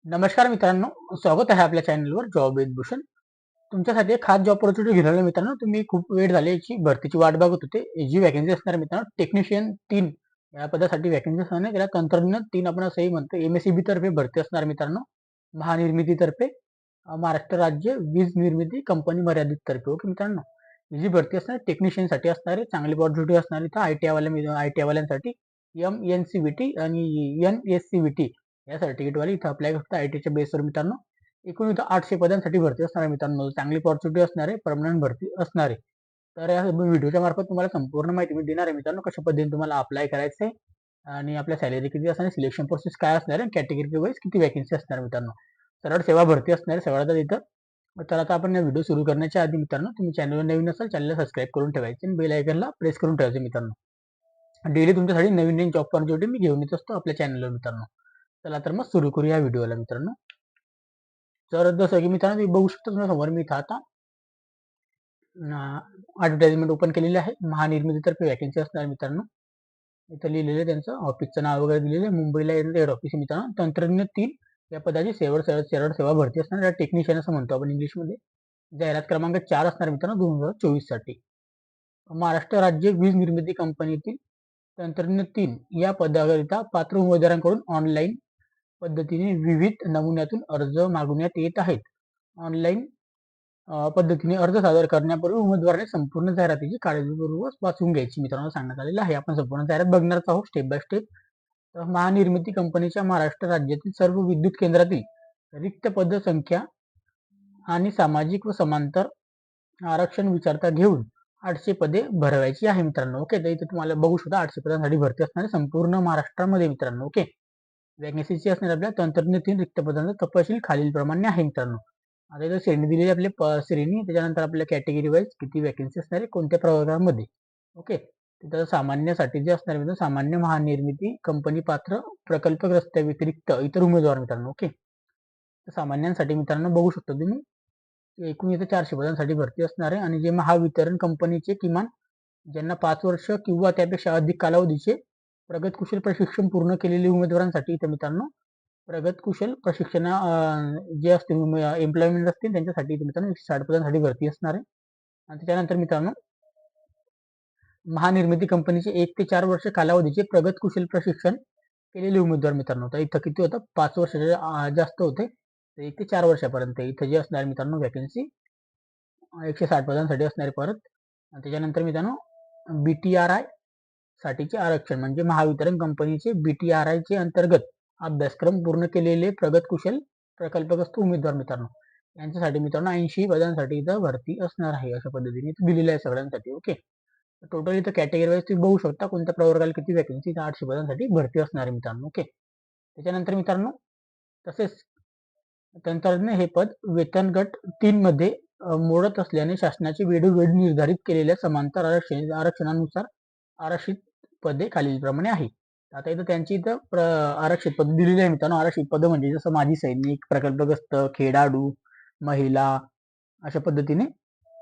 नमस्कार मित्रांनो, स्वागत आहे आपल्या चॅनलवर जॉब विथ भूषण. तुमच्यासाठी एक खास जॉब ऑपॉर्च्युनिटी घेऊन आलो मित्रांनो. तुम्ही खूप वेळ झाली याची भरतीची वाट बघत होते. जी वॅकन्सी असणार मित्रांनो, टेक्निशियन 3 या पदासाठी वॅकन्सी असणार आहे. त्याला तंत्रज्ञ 3 आपण असंही म्हणतो. एमएसईबी तर्फे भरती असणार मित्रांनो. महानिर्मितीतर्फे महाराष्ट्र राज्य वीज निर्मिती कंपनी मर्यादित तर्फे. ओके मित्रांनो, ही जी भरती असणार टेक्निशियनसाठी असणार आहे. चांगली ऑपॉर्च्युनिटी असणार इथं आयटीआय वाल्यांसाठी एमएनसीबीटी आणि एनएससीबीटी या सर्टिफिकेटवाली इथं अप्लाय करता आयटीच्या बेसवर मित्रांनो. एकूण इथं 800 पदांसाठी भरती असणार आहे मित्रांनो. चांगली ऑपॉर्च्युनिटी असणार आहे, परमनंट भरती असणार आहे. तर या व्हिडिओच्या मार्फत तुम्हाला संपूर्ण माहिती मी देणार आहे मित्रांनो. कशा पद्धतीने तुम्हाला अप्लाय करायचं आहे आणि आपल्या सॅलरी किती असणार, सिलेक्शन प्रोसेस काय असणार आहे, कॅटेगरी वाईज किती वॅकन्सी असणार मित्रांनो. सरळ सेवा भरती असणार आहे सगळ्यात इथं. तर आता आपण व्हिडिओ सुरू करण्याच्या आधी मित्रांनो, तुम्ही चॅनलवर नवीन असाल चॅनलला सबस्क्राईब करून ठेवायचे आणि बेल आयकनला प्रेस करून ठेवायचे मित्रांनो. डेली तुमच्यासाठी नवीन नवीन जॉब ऑपॉर्च्युनिटी मी घेऊन येत असतो आपल्या चॅनलवर मित्रांनो. चला तर मग सुरू करूया व्हिडिओला मित्रांनो. तर जसं की मित्रांनो तुम्ही बघू शकता तुमच्या समोर मी इथं आता ॲडव्हर्टाइजमेंट ओपन केलेली आहे. महानिर्मितीतर्फे वॅकन्सी असणार मित्रांनो. इथं लिहिलेलं आहे त्यांचं ऑफिसचं नाव वगैरे दिलेलं आहे. मुंबईला हेड ऑफिस मित्रांनो. तंत्रज्ञ 3 या पदाची सरळ सेवा भरती असणार. या टेक्निशियन असं म्हणतो आपण इंग्लिशमध्ये. जाहिरात क्रमांक 4 असणार मित्रांनो 2024 साठी. महाराष्ट्र राज्य वीज निर्मिती कंपनीतील तंत्रज्ञ 3 या पदाकरिता पात्र उमेदवारांकडून ऑनलाईन पद्धतीने विविध नमुन्यातून अर्ज मागवण्यात येत आहेत. ऑनलाईन पद्धतीने अर्ज सादर करण्यापूर्वी उमेदवाराने संपूर्ण जाहिरातीची काळजीपूर्वक वाचून घ्यायची मित्रांनो सांगण्यात आलेलं आहे. आपण संपूर्ण जाहिरात बघणारच आहोत स्टेप बाय स्टेप. तर महानिर्मिती कंपनीच्या महाराष्ट्र राज्यातील सर्व विद्युत केंद्रातील रिक्त पद संख्या आणि सामाजिक व समांतर आरक्षण विचारता घेऊन 800 पदे भरवायची आहे मित्रांनो. ओके, तर इथे तुम्हाला बघू शकता 800 पदांसाठी भरती असणार आहे संपूर्ण महाराष्ट्रामध्ये मित्रांनो. ओके, वॅकन्सीची असणार आपल्या तंत्रज्ञ 3 रिक्त पदांचा तपशील खालीलप्रमाणे आहे मित्रांनो. आता इथं श्रेणी दिलेली आपली श्रेणी, त्याच्यानंतर आपल्या कॅटेगरी वाईज किती वॅकन्सी असणार आहे कोणत्या प्रवर्गामध्ये. ओके, तिथं सामान्यसाठी जे असणार मित्रांनो, सामान्य महानिर्मिती कंपनी पात्र प्रकल्पग्रस्त व्यतिरिक्त इतर उमेदवार मित्रांनो. ओके, सामान्यांसाठी मित्रांनो बघू शकता तुम्ही एकूण इथे 400 पदांसाठी भरती असणार आहे. आणि जे महावितरण कंपनीचे किमान ज्यांना 5 वर्ष किंवा त्यापेक्षा अधिक कालावधीचे प्रगतकुशल प्रशिक्षण पूर्ण केलेले उमेदवारांसाठी इथे मित्रांनो प्रगतकुशल प्रशिक्षण जे असतील एम्प्लॉयमेंट असतील त्यांच्यासाठी इथे मित्रांनो 160 पदांसाठी भरती असणार आहे. आणि त्याच्यानंतर मित्रांनो महानिर्मिती कंपनीचे 1 ते 4 वर्ष कालावधीचे प्रगतकुशल प्रशिक्षण केलेले उमेदवार मित्रांनो. तर इथं किती होतं 5 वर्षाचे जास्त होते, तर 1 ते 4 वर्षापर्यंत इथं जे असणार मित्रांनो वॅकन्सी 160 पदांसाठी असणारे परत. आणि त्याच्यानंतर मित्रांनो बीटीआरआय साठीचे आरक्षण म्हणजे महावितरण कंपनीचे बीटीआरआय चे अंतर्गत अभ्यासक्रम पूर्ण केलेले प्रगतकुशल प्रकल्पग्रस्त उमेदवार मित्रांनो यांच्यासाठी मित्रांनो 80 पदांसाठी इथं भरती असणार आहे. अशा पद्धतीने इथं दिलेलं आहे सगळ्यांसाठी. ओके, टोटल इथं कॅटेगरी वाईज तुम्ही बघू शकता कोणत्या प्रवर्गाला किती वॅकन्सी 800 पदांसाठी भरती असणार आहे मित्रांनो. ओके, त्याच्यानंतर मित्रांनो तसेच तंत्रज्ञ हे पद वेतन गट 3 मध्ये मोडत असल्याने शासनाचे वेळोवेळी निर्धारित केलेल्या समांतर आरक्षणानुसार आरक्षित पदे खालीलप्रमाणे आहे. आता इथं त्यांची इथं आरक्षित पद दिलेली आहे मित्रांनो. आरक्षित पद म्हणजे जसं माजी सैनिक, प्रकल्पग्रस्त, खेळाडू, महिला अशा पद्धतीने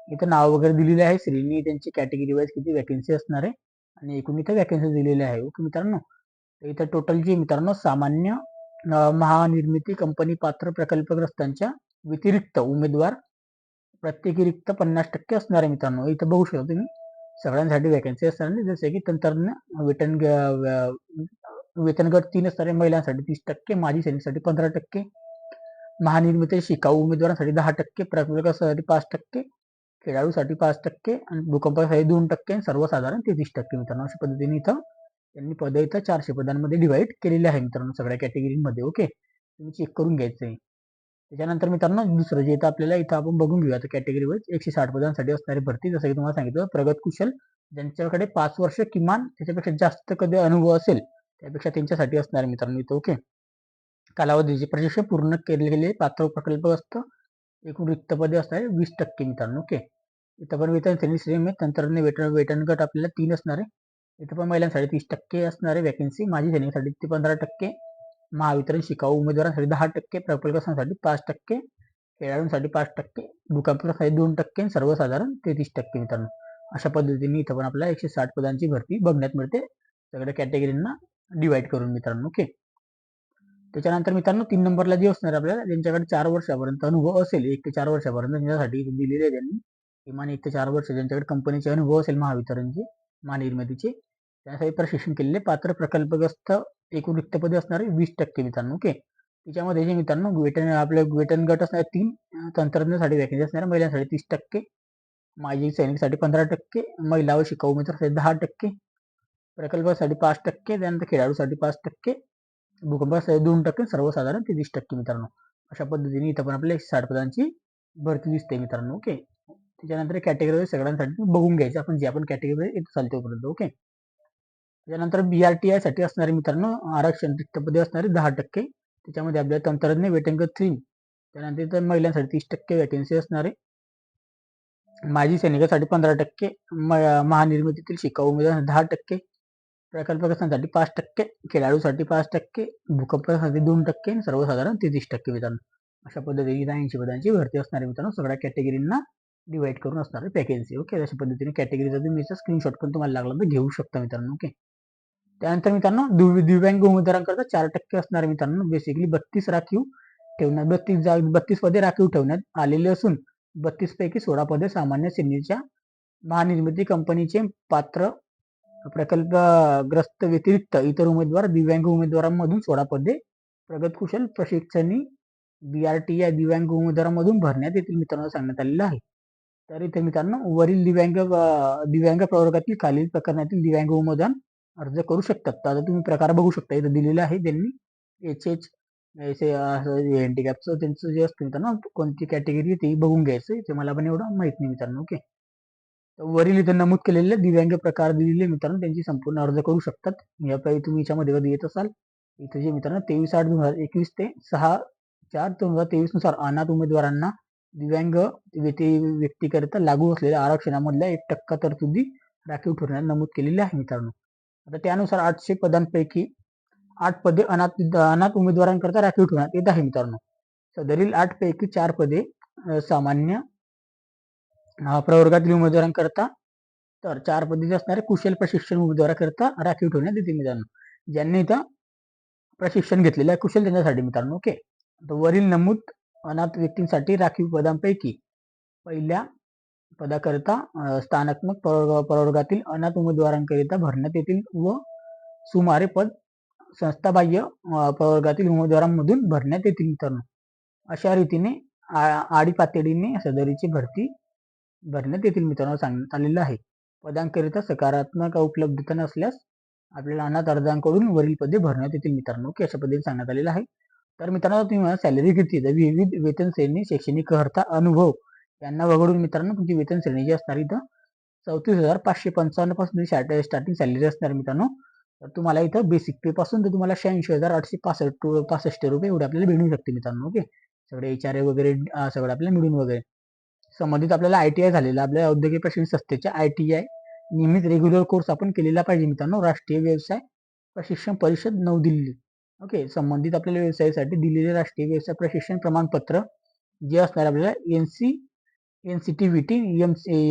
इथं नाव वगैरे दिलेले आहे. श्रेणी त्यांची कॅटेगरी वाईज किती वॅकन्सी असणार आहे आणि एकूण इथं वॅकन्सी दिलेल्या आहे. ओके मित्रांनो, इथं टोटल जे मित्रांनो सामान्य महानिर्मिती कंपनी पात्र प्रकल्पग्रस्तांच्या व्यतिरिक्त उमेदवार प्रत्येकी रिक्त 50% असणार आहे मित्रांनो. इथं बघू शकता तुम्ही सगळ्यांसाठी वॅकन्सी असणार आहे. जसे की तंत्रज्ञ वेतन गट 3 असणारे महिलांसाठी 30%, माजी सैनिकसाठी 15%, महानिर्मिती शिकाऊ उमेदवारांसाठी 10%, प्रकल्पसाठी 5%, खेळाडूसाठी 5% आणि भूकंपासाठी 2%, सर्वसाधारण 33% मित्रांनो. अशा पद्धतीने इथं त्यांनी पद इथं 400 पदांमध्ये डिवाइड केलेले आहे मित्रांनो सगळ्या कॅटेगरीमध्ये. ओके, तुम्ही चेक करून घ्यायचं आहे. त्याच्यानंतर मित्रांनो दुसरं जे इथं आपल्याला इथं आपण बघून घेऊया कॅटेगरी वाईज 160 पदांसाठी असणारी भरती. जसं की तुम्हाला सांगितलं प्रगतकुशल ज्यांच्याकडे 5 वर्ष किमान त्याच्यापेक्षा जास्त कधी अनुभव असेल त्यापेक्षा त्यांच्यासाठी असणार मित्रांनो इथं. ओके, कालावधीचे प्रशिक्षण पूर्ण केलेले पात्र प्रकल्पग्रस्त एकूण रिक्त पदे असणारे 20% मित्रांनो. ओके, इथं पण वेतन श्रेणी तंत्रज्ञ वेतन गट आपल्याला 3 असणार आहे. इथं पण महिलांसाठी 30% असणारे वॅकन्सी, माजी सैनिकांसाठी 15%, महावितरण शिकाऊ उमेदवारांसाठी 10%, प्रकल्पग्रस्तांसाठी 5%, खेळाडूंसाठी 5%, भूकंपासाठी 2%, सर्वसाधारण 33% मित्रांनो. अशा पद्धतीने इथं पण आपल्याला 160 पदांची भरती बघण्यात मिळते सगळ्या कॅटेगरींना डिवाइड करून मित्रांनो. ओके, त्याच्यानंतर मित्रांनो 3 नंबरला जे असणार आपल्याला ज्यांच्याकडे 4 वर्षापर्यंत अनुभव असेल, 1 ते 4 वर्षापर्यंत त्यांच्यासाठी दिलेले आहे त्यांनी. किमान 1 ते 4 वर्ष ज्यांच्याकडे कंपनीचे अनुभव असेल महावितरणचे, महानिर्मितीचे, त्यासाठी प्रशिक्षण केलेले पात्र प्रकल्पग्रस्त एकूण रिक्त पदे असणारे 20% मित्रांनो. ओके. त्याच्यामध्ये जे मित्रांनो आपले वेतन गट असणारे 3 तंत्रज्ञासाठी वॅकन्सी असणाऱ्या महिलांसाठी 30%, माजी सैनिकसाठी 15%, महिला व शिकाऊ उमेदवारासाठी 10%, प्रकल्पासाठी 5%, त्यानंतर खेळाडूसाठी 5%, भूकंपासाठी 2%, सर्वसाधारण 30% मित्रांनो. अशा पद्धतीने इथं पण आपल्या 60 पदांची भरती दिसते मित्रांनो. ओके. त्याच्यानंतर कॅटेगरी सगळ्यांसाठी बघून घ्यायचं आपण जे आपण कॅटेगरी येत असाल तोपर्यंत. ओके. त्याच्यानंतर BRTI साठी असणारे मित्रांनो आरक्षण रिक्त पदे असणारे 10%. त्याच्यामध्ये आपल्या तंत्रज्ञ वेतनगट 3, त्यानंतर महिलांसाठी 30% वॅकन्सी असणारे, माजी सैनिकासाठी 15%, महानिर्मितीतील शिकाऊ उमेदवार 10%, प्रकल्पग्रस्तांसाठी 5%, खेळाडूसाठी 5%, भूकंपासाठी 2%, सर्वसाधारण 30% मित्रांनो. अशा पद्धतीने 80 पदांची भरती असणारे मित्रांनो सगळ्या कॅटेगरींना डिवाइड करून असणारे वॅकन्सी. ओके. अशा पद्धतीने कॅटेगरीचा तुम्ही स्क्रीनशॉट पण तुम्हाला लागला तर घेऊ शकता मित्रांनो. ओके. त्यानंतर मित्रांनो दिव्यांग उमेदवारांकरता 4% असणारे मित्रांनो बेसिकली 32 राखीव ठेवण्यात 32 पदे राखीव ठेवण्यात आलेले असून 32 पैकी 16 पदे सामान्य श्रेणीच्या महानिर्मिती कंपनीचे पात्र प्रकल्पग्रस्त व्यतिरिक्त इतर उमेदवार दिव्यांग उमेदवारांमधून 16 पदे प्रगतकुशल प्रशिक्षणी BRTI दिव्यांग उमेदवारांमधून भरण्यात येतील मित्रांनो सांगण्यात आलेलं आहे. तर इथे मित्रांनो वरील दिव्यांग प्रवर्गातील खालील प्रकरणातील दिव्यांग उमेदवार अर्ज करू शकतात. तर आता तुम्ही प्रकार बघू शकता इथं दिलेले आहे त्यांनी HH हँडिकॅपचं त्यांचं जे असतं मित्रांनो कोणती कॅटेगरी ते बघून घ्यायचं ते मला पण एवढं माहित नाही मित्रांनो. ओके. वरील इथं नमूद केलेले दिव्यांग प्रकार दिलेले मित्रांनो त्यांची संपूर्ण अर्ज करू शकतात. यापैकी तुम्ही याच्यामध्ये कधी येत असाल इथे जे मित्रांनो 23/8/2021 ते 6/4/2023 नुसार अनाथ उमेदवारांना दिव्यांग व्यक्तीकरिता लागू असलेल्या आरक्षणामधल्या 1% तरतुदी राखीव ठेवण्यात नमूद केलेले आहे मित्रांनो. आता त्यानुसार 800 पदांपैकी 8 पदे अनाथ उमेदवारांकरता राखीव ठेवण्यात येत आहे मित्रांनो. सदरील 8 पैकी 4 पदे सामान्य प्रवर्गातील उमेदवारांकरता तर 4 पदे असणारे कुशल प्रशिक्षण उमेदवाराकरता राखीव ठेवण्यात येते मित्रांनो. ज्यांनी इथं प्रशिक्षण घेतलेलं आहे कुशल त्यांच्यासाठी मित्रांनो. ओके. तर वरील नमूद अनाथ व्यक्तींसाठी राखीव पदांपैकी पहिल्या पदाकरिता स्थानात्मक प्रवर्गातील अनाथ उमेदवारांकरिता भरण्यात येतील व सुमारे पद संस्थाबाह्य प्रवर्गातील उमेदवारांमधून भरण्यात येतील मित्रांनो. अशा रीतीने आडीपातळीने सदरीची भरती भरण्यात येतील मित्रांनो सांगण्यात आलेलं आहे. पदांकरिता सकारात्मक उपलब्धता नसल्यास आपल्याला अनाथ अर्जांकडून वरील पदे भरण्यात येतील मित्रांनो. ओके. अशा पद्धतीने सांगण्यात आलेलं आहे. तर मित्रांनो तुम्ही सॅलरी किती आहे विविध वेतन श्रेणी शैक्षणिक अर्हता अनुभव यांना वगळून मित्रांनो तुमची वेतन श्रेणी जी असणार इथं 34,555 पासून स्टार्टिंग सॅलरी असणार मित्रांनो. तर तुम्हाला इथं बेसिक पे पासून तर तुम्हाला 86,865 रुपये एवढे आपल्याला मिळू शकते मित्रांनो. ओके. सगळे HRA वगैरे सगळं आपल्याला मिळून वगैरे संबंधित आपल्याला ITI झालेला आपल्या औद्योगिक प्रशिक्षण संस्थेच्या ITI नियमित रेग्युलर कोर्स आपण केलेला पाहिजे मित्रांनो. राष्ट्रीय व्यवसाय प्रशिक्षण परिषद नवदिल्ली. ओके. संबंधित आपल्याला व्यवसायासाठी दिलेले राष्ट्रीय व्यवसाय प्रशिक्षण प्रमाणपत्र जे असणार आपल्याला NCTVT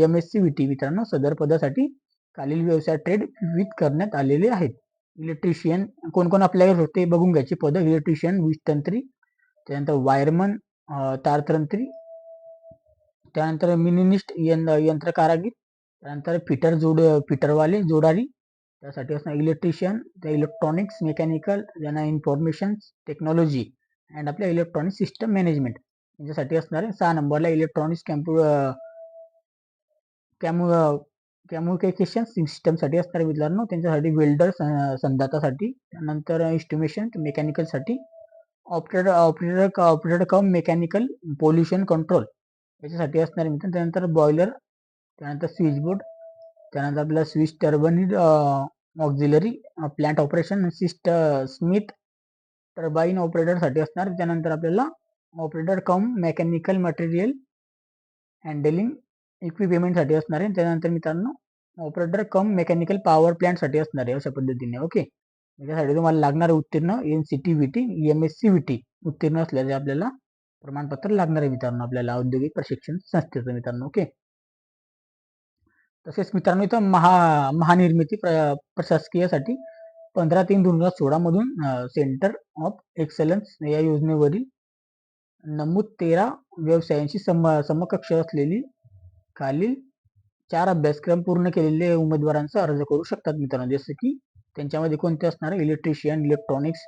MSCVT मित्रांनो सदर पदासाठी खालील व्यवसाय ट्रेड विविध करण्यात आलेले आहेत. इलेक्ट्रिशियन कोण आपल्याला होते बघून घ्यायचे पद इलेक्ट्रिशियन वीजतंत्री, त्यानंतर वायरमन तारतंत्री, त्यानंतर मिनिनिस्ट यंत्र कारागीर, त्यानंतर फिटरवाले जोडारी त्यासाठी असणार इलेक्ट्रिशियन, त्या इलेक्ट्रॉनिक्स मेकॅनिकल, त्यांना इन्फॉर्मेशन टेक्नॉलॉजी अँड आपल्या इलेक्ट्रॉनिक सिस्टम मॅनेजमेंट यांच्यासाठी असणारे 6 नंबरला इलेक्ट्रॉनिक्स कम्युनिकेशन सिस्टमसाठी असणारे मित्रांनो त्यांच्यासाठी वेल्डर संदातासाठी, त्यानंतर एस्टिमेशन मेकॅनिकलसाठी, operator cum mechanical pollution control याच्यासाठी असणारे मित्रांनो, त्यानंतर बॉयलर, त्यानंतर स्विच बोर्ड, त्यानंतर आपल्याला switch turbine auxiliary plant operation स्मिथ टर्बाइन ऑपरेटरसाठी असणार, त्यानंतर आपल्याला operator cum mechanical material handling इक्विपमेंटसाठी असणार आहे, त्यानंतर मित्रांनो ऑपरेटर कम मेकॅनिकल पॉवर प्लांटसाठी असणार आहे. अशा पद्धतीने. ओके. त्याच्यासाठी तुम्हाला लागणार उत्तीर्ण NCTVT MSCVT उत्तीर्ण असल्याचे आपल्याला प्रमाणपत्र लागणार आहे मित्रांनो आपल्याला औद्योगिक प्रशिक्षण संस्थेचं मित्रांनो. ओके. तसेच मित्रांनो इथं महानिर्मिती प्रशासकीयसाठी 15/3/2016 मधून सेंटर ऑफ एक्सलन्स या योजनेवरील नमूद 13 व्यवसायांशी समकक्ष असलेली खालील 4 अभ्यासक्रम पूर्ण केलेले उमेदवारांचा अर्ज करू शकतात मित्रांनो. जसं की त्यांच्यामध्ये कोणते असणार, इलेक्ट्रिशियन, इलेक्ट्रॉनिक्स,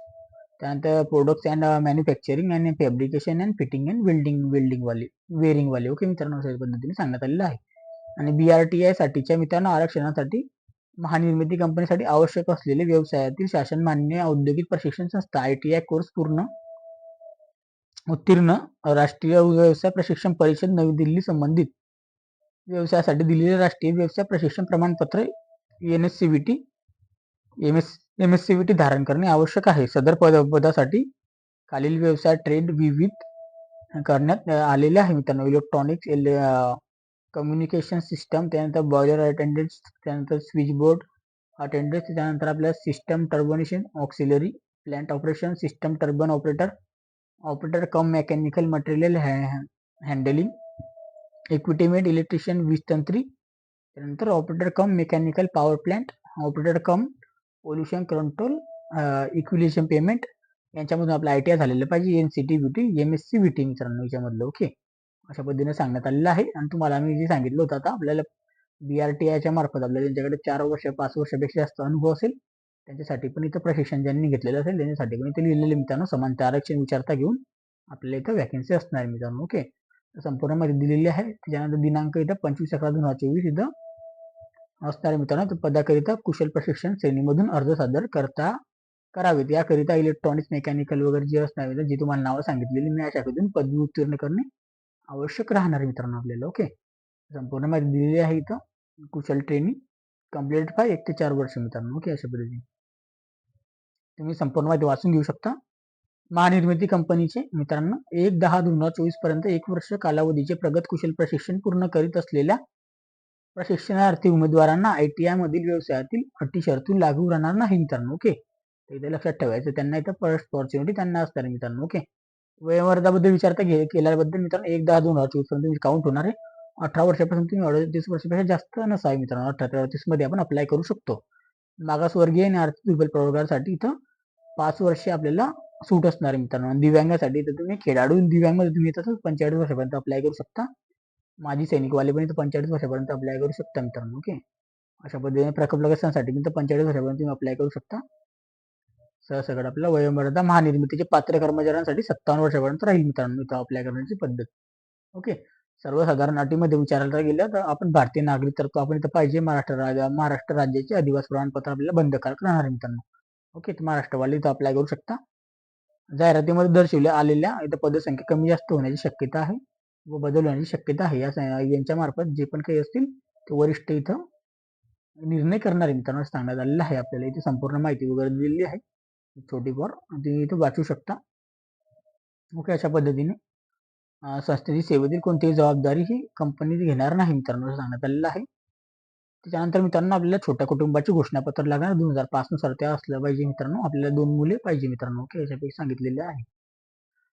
त्यानंतर products and manufacturing and fabrication and fitting and welding वाले ओके मित्रांनो, अशा पद्धतीने सांगण्यात आलेलं आहे. आणि BRTI साठीच्या मित्रांनो आरक्षणासाठी महानिर्मिती कंपनीसाठी आवश्यक असलेले व्यवसायातील शासन मान्य औद्योगिक प्रशिक्षण संस्था ITI कोर्स पूर्ण उत्तीर्ण राष्ट्रीय व्यवसाय प्रशिक्षण परिषद नवी दिल्ली संबंधित व्यवसायासाठी दिलेले राष्ट्रीय व्यवसाय प्रशिक्षण प्रमाणपत्र MSCVT धारण करणे आवश्यक आहे. सदर पदासाठी खालील व्यवसाय ट्रेड विविध करण्यात आलेले आहे मित्रांनो. इलेक्ट्रॉनिक्स, कम्युनिकेशन सिस्टम, त्यानंतर बॉयलर अटेंडन्स, त्यानंतर स्विच बोर्ड अटेंडन्स, त्यानंतर आपल्या सिस्टम टर्बनेशन, auxiliary plant operation, system turbine operator cum mechanical material handling, equipment, electrician, वीज तंत्री, त्यानंतर operator cum mechanical power plant, operator cum pollution control, इक्विलिशन पेमेंट यांच्यामधून आपला ITI झालेलं पाहिजे. NCTVT, MSCVT मित्रांनो याच्यामधलं ओके. अशा पद्धतीने सांगण्यात आलेलं आहे. आणि तुम्हाला मी जे सांगितलं होतं आता आपल्याला BRTIच्या मार्फत आपल्याला ज्यांच्याकडे 4 वर्ष 5 वर्षापेक्षा जास्त अनुभव असेल त्यांच्यासाठी पण इथं प्रशिक्षण ज्यांनी घेतलेलं असेल त्यांच्यासाठी पण इथे लिहिलेले मित्रांनो समानता आरक्षण विचारता घेऊन आपल्याला इथं वॅकन्सी असणार आहे मित्रांनो ओके. संपूर्ण माहिती दिलेली आहे. त्याच्यानंतर दिनांक इथं 25/11/2024 इथं असणार आहे मित्रांनो. तर पदाकरिता कुशल प्रशिक्षण श्रेणीमधून अर्ज सादर करावेत. याकरिता इलेक्ट्रॉनिक्स, मेकॅनिकल वगैरे जे असणार जे तुम्हाला नावं सांगितलेली मी या शाखेतून पदवी उत्तीर्ण करणे आवश्यक राहणार आहे मित्रांनो आपल्याला ओके. संपूर्ण माहिती दिलेली आहे इथं. कुशल ट्रेनिंग कम्प्लीट 1 ते 4 वर्ष मित्रांनो ओके. अशा पद्धतीने तुम्ही संपूर्ण माहिती वाचून घेऊ शकता. महानिर्मिती कंपनीचे मित्रांनो 1/10/2024 पर्यंत 1 वर्ष कालावधीचे प्रगत कुशल प्रशिक्षण पूर्ण करीत असलेल्या प्रशिक्षणार्थी उमेदवारांना ITI मधील व्यवसायातील अटी शर्ती लागू राहणार नाही मित्रांनो ओके. इथे लक्षात ठेवायचं त्यांना इथं फर्स्ट ऑपॉर्च्युनिटी त्यांना असणार मित्रांनो ओके. वयोमर्यादाबद्दल विचारता केल्याबद्दल मित्रांनो 1/10/2024 पर्यंत तुम्ही काउंट होणार आहे. 18 वर्षापासून तुम्ही 38 वर्षापेक्षा जास्त नसावे मित्रांनो. 18-38 मध्ये आपण अप्लाय करू शकतो. मागासवर्गीय आणि आर्थिक दुर्बल प्रवर्गासाठी इथं 5 वर्षे आपल्याला सूट असणार आहे मित्रांनो. दिव्यांगासाठी इथं तुम्ही खेळाडू दिव्यांगमध्ये तुम्ही इथं 45 वर्षापर्यंत अप्लाय करू शकता. माजी सैनिकवाले पण इथं 45 वर्षापर्यंत अप्लाय करू शकता मित्रांनो ओके. अशा पद्धतीने प्रकल्पग्रस्तांसाठी पण 45 वर्षापर्यंत तुम्ही अप्लाय करू शकता. सगळं आपल्याला वयोमर्यादा महानिर्मितीचे पात्र कर्मचाऱ्यांसाठी 57 वर्षापर्यंत राहील मित्रांनो इथं अप्लाय करण्याची पद्धत ओके. सर्वसाधारण अटीमध्ये विचारायला गेलं तर आपण भारतीय नागरिक तर तो आपण इथं पाहिजे. महाराष्ट्र राज्याचे अधिवास प्रमाणपत्र आपल्याला बंधकारक राहणार मित्रांनो ओके. तर महाराष्ट्रवाले इथं अप्लाय करू शकता. जाहिरातीमध्ये दर्शवल्या आलेल्या इथं पदसंख्या कमी जास्त होण्याची शक्यता आहे व बदल होण्याची शक्यता आहे. यांच्या मार्फत जे पण काही असतील ते वरिष्ठ इथं निर्णय करणारे मित्रांनो सांगण्यात आलेलं आहे. आपल्याला इथे संपूर्ण माहिती वगैरे दिलेली आहे छोटी फार तुम्ही इथं वाचू शकता ओके. अशा पद्धतीने संस्थेची सेवेतील कोणतीही जबाबदारी ही कंपनी घेणार नाही मित्रांनो सांगण्यात आलेलं आहे. त्याच्यानंतर मित्रांनो आपल्याला छोट्या कुटुंबाची घोषणापत्र लागणार 2005 नुसार त्या असलं पाहिजे मित्रांनो. आपल्याला 2 मुले पाहिजे मित्रांनो ओके. याच्यापैकी सांगितलेले आहे.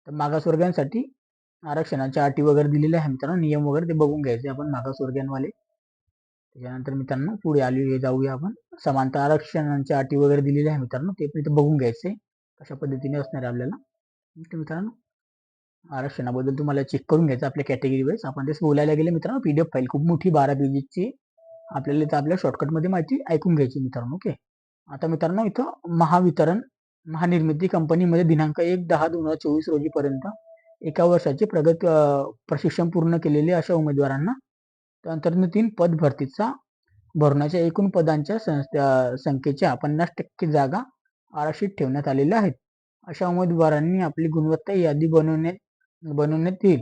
तर मागासवर्गीयांसाठी आरक्षणाच्या अटी वगैरे दिलेल्या आहे मित्रांनो. नियम वगैरे ते बघून घ्यायचे आपण मागासवर्गीयांवाले. त्याच्यानंतर मित्रांनो पुढे आली जाऊया आपण. समानता आरक्षणाच्या अटी वगैरे दिलेल्या आहे मित्रांनो. ते पण इथे बघून घ्यायचे कशा पद्धतीने असणार आहे आपल्याला मित्रांनो. आरक्षणाबद्दल तुम्हाला चेक करून घ्यायचं आपल्या कॅटेगरी वाईज. आपण तेच बोलायला गेले मित्रांनो. PDF फाईल खूप मोठी 12 पेजेसची आपल्याला इथं आपल्या शॉर्टकटमध्ये माहिती ऐकून घ्यायची मित्रांनो ओके. आता मित्रांनो इथं महानिर्मिती कंपनीमध्ये दिनांक 1/10/2024 रोजी पर्यंत 1 वर्षाचे प्रगत प्रशिक्षण पूर्ण केलेले अशा उमेदवारांना तंत्रज्ञ 3 पद भरतीचा भरण्याच्या एकूण पदांच्या संख्येच्या 50% जागा आरक्षित ठेवण्यात आलेल्या आहेत. अशा उमेदवारांनी आपली गुणवत्ता यादी बनवण्यात येईल.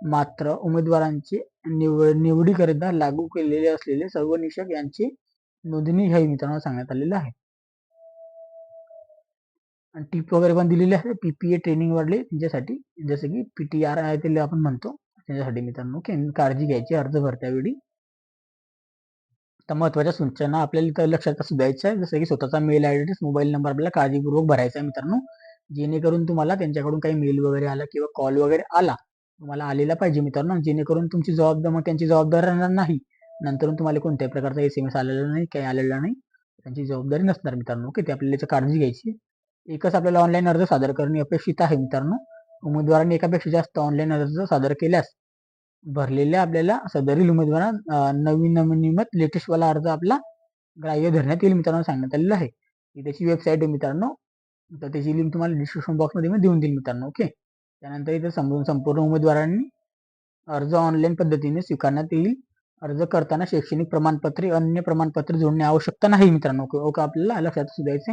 मात्र उमेदवारांचे निवडीकरिता लागू केलेले असलेले सर्व निकष यांची नोंदणी घ्यावी मित्रांनो सांगण्यात आलेलं आहे. आणि टिप वगैरे पण दिलेली आहे PPA ट्रेनिंग वाढले त्यांच्यासाठी जसं की PTR आहे ते आपण म्हणतो त्याच्यासाठी मित्रांनो काळजी घ्यायची अर्ज भरत्यावेळी. तर महत्वाच्या सूचना आपल्याला इथं लक्षात असू द्यायच्या आहे. जसं की स्वतःचा मेल ऍड्रेस मोबाईल नंबर आपल्याला काळजीपूर्वक भरायचा आहे मित्रांनो. जेणेकरून तुम्हाला त्यांच्याकडून काही मेल वगैरे आला किंवा कॉल वगैरे आला तुम्हाला आलेला पाहिजे मित्रांनो. जेणेकरून तुमची जबाबदारी मग त्यांची जबाबदारी राहणार नाही. नंतर तुम्हाला कोणत्याही प्रकारचा SMS आलेला नाही काही आलेला नाही. त्यांची जबाबदारी नसणार मित्रांनो. ओके, ते आपल्याला याची काळजी घ्यायची. एकच आपल्याला ऑनलाईन अर्ज सादर करणे अपेक्षित आहे मित्रांनो. उमेदवारांनी एकापेक्षा जास्त ऑनलाईन अर्ज सादर केल्यास भरलेल्या आपल्याला सदरील उमेदवारांना नवीन लेटेस्ट वाला अर्ज आपला ग्राह्य धरण्यात येईल मित्रांनो, सांगण्यात आलेलं आहे. ही त्याची वेबसाईट आहे मित्रांनो. तर त्याची लिंक तुम्हाला डिस्क्रिप्शन बॉक्समध्ये मी देऊन देईल मित्रांनो. ओके, त्यानंतर इथे संपूर्ण उमेदवारांनी अर्ज ऑनलाईन पद्धतीने स्वीकारण्यात येईल. अर्ज करताना शैक्षणिक प्रमाणपत्रे अन्य प्रमाणपत्र जोडणे आवश्यकता नाही मित्रांनो. ओके, आपल्याला लक्षात असू द्यायचे.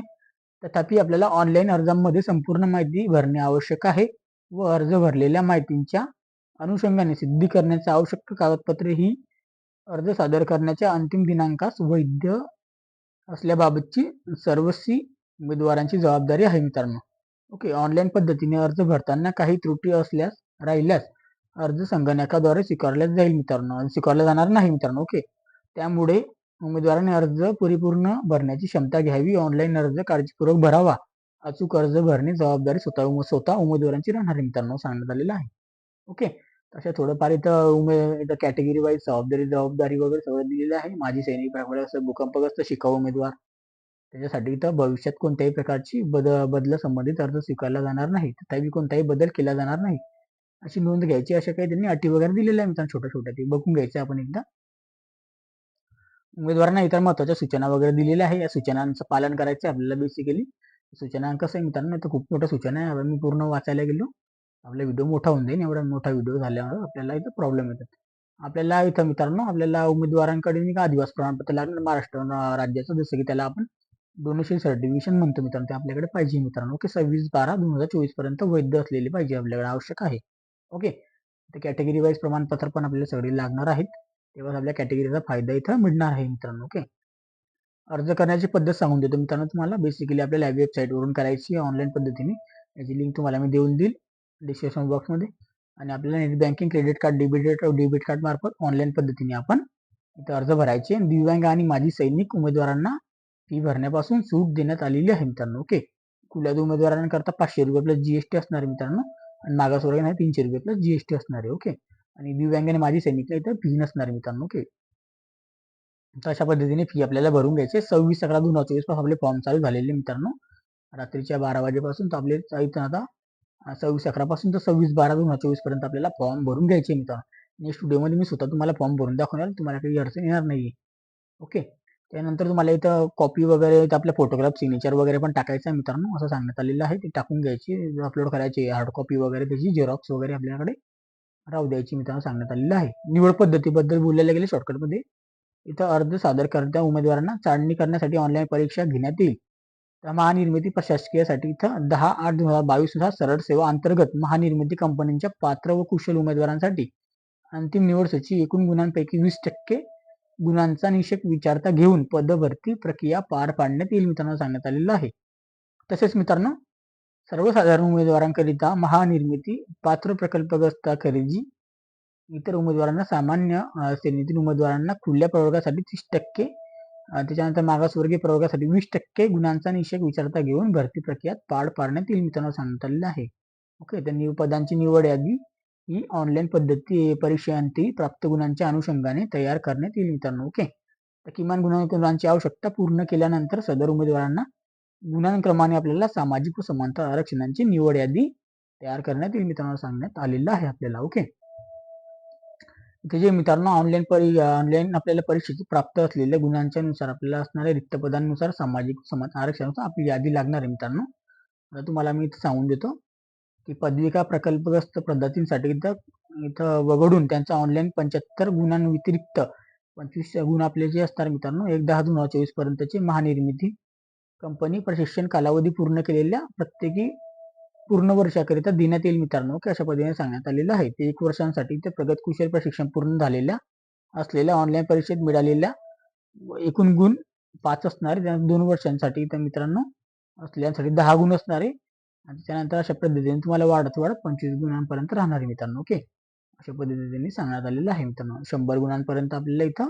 तथापि आपल्याला ऑनलाईन अर्जामध्ये संपूर्ण माहिती भरणे आवश्यक आहे व अर्ज भरलेल्या माहितीच्या अनुषंगाने सिद्धी करण्याची आवश्यक कागदपत्रे ही अर्ज सादर करण्याच्या अंतिम दिनांकास वैध असल्याबाबतची सर्वस्वी उमेदवारांची जबाबदारी आहे मित्रांनो. ओके, ऑनलाईन पद्धतीने अर्ज भरताना काही त्रुटी राहिल्यास अर्ज संगणकाद्वारे स्वीकारला जाईल मित्रांनो, स्वीकारला जाणार नाही मित्रांनो. ओके, त्यामुळे उमेदवारांनी अर्ज परिपूर्ण भरण्याची क्षमता घ्यावी. ऑनलाईन अर्ज काळजीपूर्वक भरावा. अचूक अर्ज भरणे जबाबदारी स्वतः उमेदवारांची राहणार आहे मित्रांनो, सांगण्यात आलेलं आहे. ओके, तशा थोडंफार इथं कॅटेगरी वाईज जबाबदारी वगैरे सगळं दिलेलं आहे. माजी सैनिक, भूकंपग्रस्त शिकाऊ उमेदवार, त्याच्यासाठी इथं भविष्यात कोणत्याही प्रकारची बदल संबंधित अर्ज स्वीकारला जाणार नाही. तथापि कोणताही बदल केला जाणार नाही अशी नोंद घ्यायची. अशा काही त्यांनी अटी वगैरे दिलेल्या आहे मित्रांनो, छोट्या छोट्या, ते बघून घ्यायचं आपण एकदा. उमेदवारांना इतर महत्वाच्या सूचना वगैरे दिलेल्या आहे. या सूचनांचं पालन करायचं आपल्याला बेसिकली. सूचना कसं आहे मित्रांनो, तर खूप मोठ्या सूचना आहे. मी पूर्ण वाचायला गेलो आपला व्हिडिओ मोठा होऊन जाईल. एवढा मोठा व्हिडिओ झाल्यावर आपल्याला इथं प्रॉब्लेम येतात. आपल्याला इथं मित्रांनो आपल्याला उमेदवारांकडे आदिवासी प्रमाणपत्र लागणार महाराष्ट्र राज्याचं, जसं की त्याला आपण डोनेशन सर्टिफिकेशन म्हणतो मित्रांनो, ते आपल्याकडे पाहिजे मित्रांनो. ओके, 26/12/2024 पर्यंत वैध असलेले पाहिजे, आपल्याकडे आवश्यक आहे. ओके, तर कॅटेगरी वाईज प्रमाणपत्र पण आपल्याला सगळे लागणार आहेत. तेव्हा आपल्या कॅटेगरीचा फायदा इथं मिळणार आहे मित्रांनो. ओके, अर्ज करण्याची पद्धत सांगून देतो मित्रांनो तुम्हाला. बेसिकली आपल्याला वेबसाईटवरून करायची ऑनलाईन पद्धतीने. याची लिंक तुम्हाला मी देऊन देईल डिस्क्रिप्शन बॉक्समध्ये. आणि आपल्याला net banking, credit card, debit card मार्फत ऑनलाईन पद्धतीने आपण इथं अर्ज भरायचे. दिव्यांग आणि माजी सैनिक उमेदवारांना फी भरण्यापासून सूट देण्यात आलेली आहे मित्रांनो. ओके, कुठल्या उमेदवारांकरता 500 रुपये प्लस जीएसटी असणार आहे मित्रांनो, आणि मागासवर्गीय 300 रुपये प्लस जीएसटी असणार आहे. ओके, आणि दिव्यांग आणि माजी सैनिकला इथं फी नसणार आहे मित्रांनो. ओके, तर अशा पद्धतीने फी आपल्याला भरून घ्यायचे. 26/11/2024 पासून आपले फॉर्म चालू झालेले मित्रांनो, रात्रीच्या 12 वाजेपासून. तर आपले इथं आता 26/11 पासून तर 26/12/2024 पर्यंत आपल्याला फॉर्म भरून घ्यायचे मित्रांनो. नेक्स्ट व्हिडिओमध्ये मी स्वतः तुम्हाला फॉर्म भरून दाखवणार, तुम्हाला काही अडचण येणार नाही. ओके, त्यानंतर तुम्हाला इथं कॉपी वगैरे, इथं आपल्या फोटोग्राफ, सिग्नेचर वगैरे पण टाकायचं आहे मित्रांनो, असं सांगण्यात आलेलं आहे. ते टाकून घ्यायची, अपलोड करायची हार्ड कॉपी वगैरे, त्याची झेरॉक्स वगैरे आपल्याकडे राहू द्यायची मित्रांनो, सांगण्यात आलेलं आहे. निवड पद्धतीबद्दल बोलायला गेले शॉर्टकटमध्ये, इथं अर्ज सादर करत्या उमेदवारांना चाळणी करण्यासाठी ऑनलाईन परीक्षा घेण्यात येईल. तर महानिर्मिती प्रशासकीयसाठी इथं 10/8/2022 नुसार सरळ सेवा अंतर्गत महानिर्मिती कंपनीच्या पात्र व कुशल उमेदवारांसाठी अंतिम निवड सूची एकूण गुणांपैकी 20% गुणांचा निषेध विचारता घेऊन पदभरती प्रक्रिया पार पाडण्यात येईल मित्रांनो, सांगण्यात आलेलं आहे. तसेच मित्रांनो सर्वसाधारण उमेदवारांकरिता महानिर्मिती पात्र प्रकल्पग्रस्तांकरिता इतर उमेदवारांना सामान्य श्रेणीतील उमेदवारांना खुल्या प्रवर्गासाठी 30%, त्याच्यानंतर मागासवर्गीय प्रवर्गासाठी 20% गुणांचा निषेध विचारता घेऊन भरती प्रक्रियात पार पाडण्यात येईल मित्रांनो, सांगण्यात आलेलं आहे. ओके, तर पदांची निवड यादी ही ऑनलाईन पद्धती परीक्षांती प्राप्त गुणांच्या अनुषंगाने तयार करण्यात येईल मित्रांनो. ओके, तर किमान गुणांची आवश्यकता पूर्ण केल्यानंतर सदर उमेदवारांना गुणांक्रमाने आपल्याला सामाजिक व समांतर आरक्षणांची निवड यादी तयार करण्यात येईल मित्रांनो, सांगण्यात आलेलं आहे आपल्याला. ओके, इथे जे मित्रांनो ऑनलाईन आपल्याला परीक्षेची प्राप्त असलेल्या गुणांच्या नुसार आपल्याला असणाऱ्या रिक्त पदांनुसार सामाजिक समाज आरक्षणानुसार आपली यादी लागणार आहे मित्रांनो. आता तुम्हाला मी इथं सांगून देतो की पदविका प्रकल्पग्रस्त पद्धतींसाठी इथं वगळून त्यांचा ऑनलाईन 75 गुणांव्यतिरिक्त 25 गुण आपले जे असतात मित्रांनो, 1/10/2024 पर्यंतचे महानिर्मिती कंपनी प्रशिक्षण कालावधी पूर्ण केलेल्या प्रत्येकी पूर्ण वर्षाकरिता देण्यात येईल मित्रांनो. की अशा पद्धतीने सांगण्यात आलेलं आहे. ते 1 वर्षांसाठी ते प्रगत कुशल प्रशिक्षण पूर्ण झालेल्या असलेल्या ऑनलाईन परीक्षेत मिळालेल्या एकूण गुण 5 असणारे, 2 वर्षांसाठी तर मित्रांनो असल्यासाठी 10 गुण असणारे, आणि त्यानंतर अशा पद्धतीने तुम्हाला वाढत 25 गुणांपर्यंत राहणार आहे मित्रांनो. ओके, अशा पद्धतीने सांगण्यात आलेलं आहे मित्रांनो. 100 गुणांपर्यंत आपल्याला इथं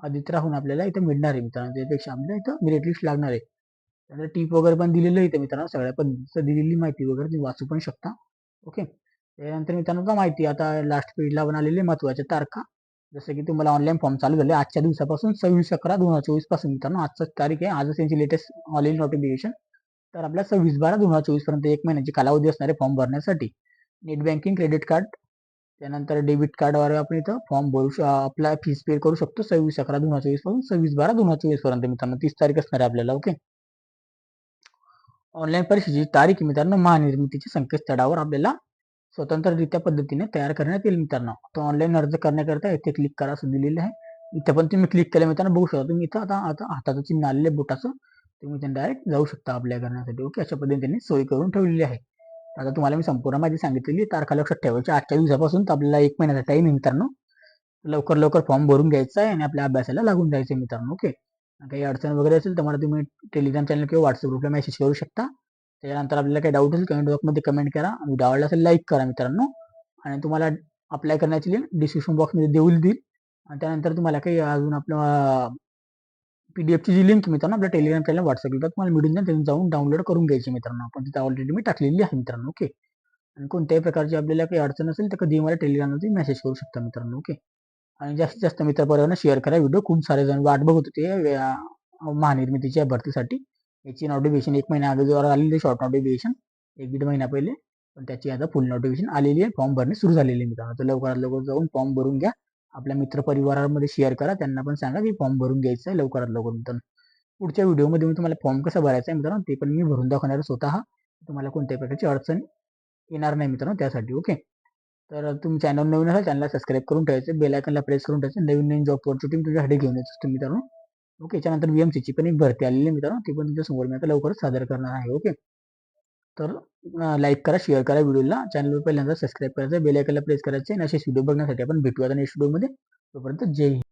अधिक राहून आपल्याला इथं मिळणार आहे मित्रांनो. त्यापेक्षा आपल्याला इथं मेरिट लिस्ट लागणार आहे. त्यानंतर टीप वगैरे पण दिलेलं आहे मित्रांनो, सगळ्या पद्धतीचं दिलेली माहिती वगैरे तुम्ही वाचू पण शकता. ओके, त्यानंतर मित्रांनो माहिती आता लास्ट पेजला बनवलेली महत्वाच्या तारखा. जसं की तुम्हाला ऑनलाईन फॉर्म चालू झाले आजच्या दिवसापासून 26/11/2024 पासून मित्रांनो. आजच तारीख आहे, आजच त्यांची लेटेस्ट ऑनलाईन नोटिफिकेशन. तर आपल्या 26/12/2024 पर्यंत 1 महिन्याची कालावधी असणारे फॉर्म भरण्यासाठी नेट बँकिंग, क्रेडिट कार्ड, त्यानंतर डेबिट कार्डवर आपण इथं फॉर्म भरू आपला फीस पे करू शकतो 26/11/2024 पासून 26/12/2024 पर्यंत मित्रांनो. 30 तारीख असणार आहे आपल्याला. ओके. ऑनलाईन परीक्षेची तारीख मित्रांनो महानिर्मितीच्या संकेतस्थळावर आपल्याला स्वतंत्ररित्या पद्धतीने तयार करण्यात येईल मित्रांनो. तो ऑनलाईन अर्ज करण्याकरता इथे क्लिक करा असं दिलेलं आहे. इथे पण तुम्ही क्लिक केल्या मित्रांनो बघू शकता तुम्ही इथं आता आता हाताचं चिन्ह आलेलं बोटाचं, तुम्ही त्यांना डायरेक्ट जाऊ शकता अप्लाय करण्यासाठी. ओके. अशा पद्धतीने त्यांनी सोय करून ठेवलेली आहे. आता तुम्हाला मी संपूर्ण माहिती सांगितलेली, तारखा लक्षात ठेवायची. आजच्या दिवसापासून तर आपल्याला 1 महिन्याचा टाइम आहे मित्रांनो. लवकर लवकर फॉर्म भरून घ्यायचा आहे आणि आपल्या अभ्यासाला लागून जायचं आहे मित्रांनो. ओके. काही अडचण वगैरे असेल तर मला तुम्ही टेलिग्राम चॅनल किंवा व्हॉट्सअप ग्रुपला मेसेज करू शकता. त्याच्यानंतर आपल्याला काही डाऊट असेल कमेंट बॉक्समध्ये कमेंट करा. व्हिडिओ आवडला असेल लाईक करा मित्रांनो. आणि तुम्हाला अप्लाय करण्याची लिंक डिस्क्रिप्शन बॉक्समध्ये देईल. आणि त्यानंतर तुम्हाला काही अजून आपलं पीडीएफची जी लिंक मित्रांनो आपल्या टेलिग्राम चॅनल व्हॉट्सअप ग्रुपला तुम्हाला मिळून जाईल, तिथून जाऊन डाउनलोड करून घ्यायची मित्रांनो. आपण तिथे ऑलरेडी मी टाकलेली आहे मित्रांनो. ओके. आणि कोणत्याही प्रकारची आपल्याला काही अडचण असेल तर कधी मला टेलिग्रामवरती मेसेज करू शकता मित्रांनो. ओके. आणि जास्तीत जास्त मित्रपरिवारांना शेअर करा व्हिडिओ. खूप सारे जण वाट बघत होते महानिर्मितीच्या भरतीसाठी. याची नोटिफिकेशन 1 महिना अगोदर आलेली, शॉर्ट नोटिफिकेशन 1-1.5 महिना पहिले. पण त्याची आता फुल नोटिफिकेशन आलेली आहे. फॉर्म भरणे सुरू झालेली आहे मित्रांनो. तर लवकरात लवकर जाऊन फॉर्म भरून घ्या. आपल्या मित्रपरिवारामध्ये शेअर करा, त्यांना पण सांगा की फॉर्म भरून घ्यायचा आहे लवकरात लवकर मित्रांनो. पुढच्या व्हिडिओमध्ये मी तुम्हाला फॉर्म कसा भरायचा आहे मित्रांनो ते पण मी भरून दाखवणार आहे स्वतः. तुम्हाला कोणत्याही प्रकारची अडचण येणार नाही मित्रांनो त्यासाठी. ओके. तर तुम्ही चॅनल नवीन असाल चॅनलला सबस्क्राईब करून ठेवायचं, बेल आयकनला प्रेस करून ठेवायचं. नवीन नवीन जॉब ऑपॉर्च्युनिटी तुमच्यासाठी घेऊन येत असतो मित्रांनो. ओके. त्याच्यानंतर बीएमसीची पण एक भरती आलेली आहे मित्रांनो, ती पण तुमच्या समोर मी आता लवकरच सादर करणार आहे. ओके. तर लाईक करा, शेअर करा व्हिडिओला. चॅनलवर पहिल्यांदा सबस्क्राईब करायचं, बेल आयकनला प्रेस करायचे आणि असेच व्हिडिओ बघण्यासाठी आपण भेटूया नेक्स्ट व्हिडिओमध्ये. तोपर्यंत जय हिंद.